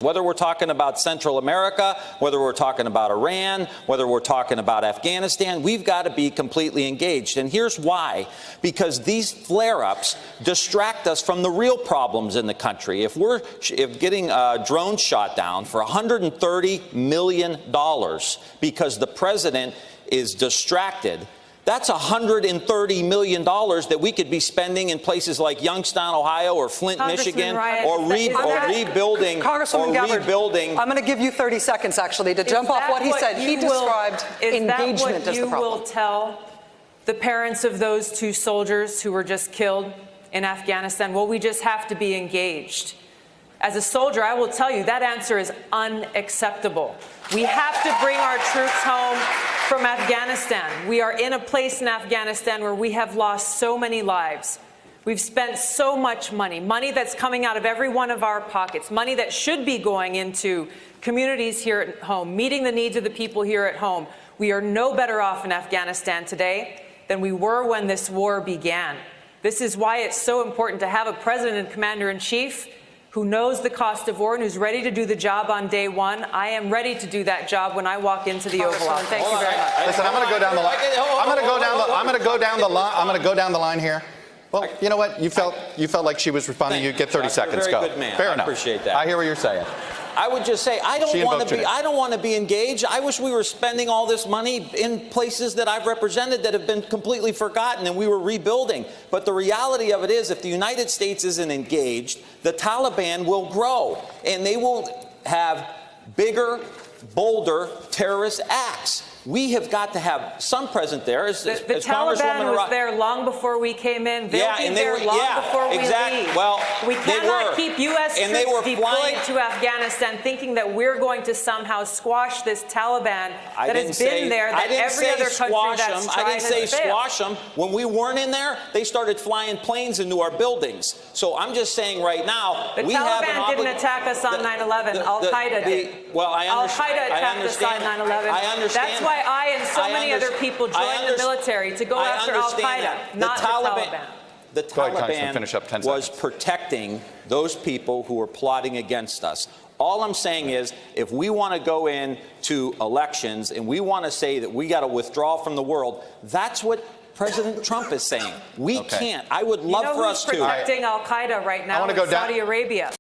Whether we're talking about Central America, whether we're talking about Iran, whether we're talking about Afghanistan, we've got to be completely engaged. And here's why. Because these flare-ups distract us from the real problems in the country. If getting drones shot down for $130 million because the president is distracted, that's $130 million that we could be spending in places like Youngstown, Ohio, or Flint, Michigan, or rebuilding. Congresswoman Gabbard, I'm going to give you 30 seconds, actually, to jump off what he said. He described engagement as the problem. Is that what you will tell the parents of those 2 soldiers who were just killed in Afghanistan? Well, we just have to be engaged. As a soldier, I will tell you that answer is unacceptable. We have to bring our troops home from Afghanistan. We are in a place in Afghanistan where we have lost so many lives. We've spent so much money, money that's coming out of every one of our pockets, money that should be going into communities here at home, meeting the needs of the people here at home. We are no better off in Afghanistan today than we were when this war began. This is why it's so important to have a president and commander-in-chief who knows the cost of war and who's ready to do the job on day one. I am ready to do that job when I walk into the Oval Office. Thank you very much. Listen, I'm going to go down the line. I'm going to go down the line here. Well, you know what? You felt like she was responding. You get 30 seconds. Go. Good man. Fair enough. I appreciate that. I hear what you're saying. I would just say I don't want to be engaged. I wish we were spending all this money in places that I've represented that have been completely forgotten and we were rebuilding. But the reality of it is, if the United States isn't engaged, the Taliban will grow and they will have bigger, bolder terrorist acts. We have got to have some present there. The Taliban was there long before we came in. They'll be there long before we leave. Well, we cannot keep U.S. troops deployed to Afghanistan thinking that we're going to somehow squash this Taliban that has been there, that every other country that's tried has failed. I didn't say squash them. When we weren't in there, they started flying planes into our buildings. So I'm just saying right now, the Taliban didn't attack us on 9/11. Al-Qaeda did. Well, I understand. Al-Qaeda attacked us on 9/11. I understand. That's why I and so many other people joined the military to go after Al-Qaeda, not the Taliban. The Taliban was protecting those people who were plotting against us. All I'm saying is, if we want to go into elections and we want to say that we got to withdraw from the world, that's what President Trump is saying. We can't. I would love for us to. You know who's protecting Al-Qaeda right now in Saudi Arabia.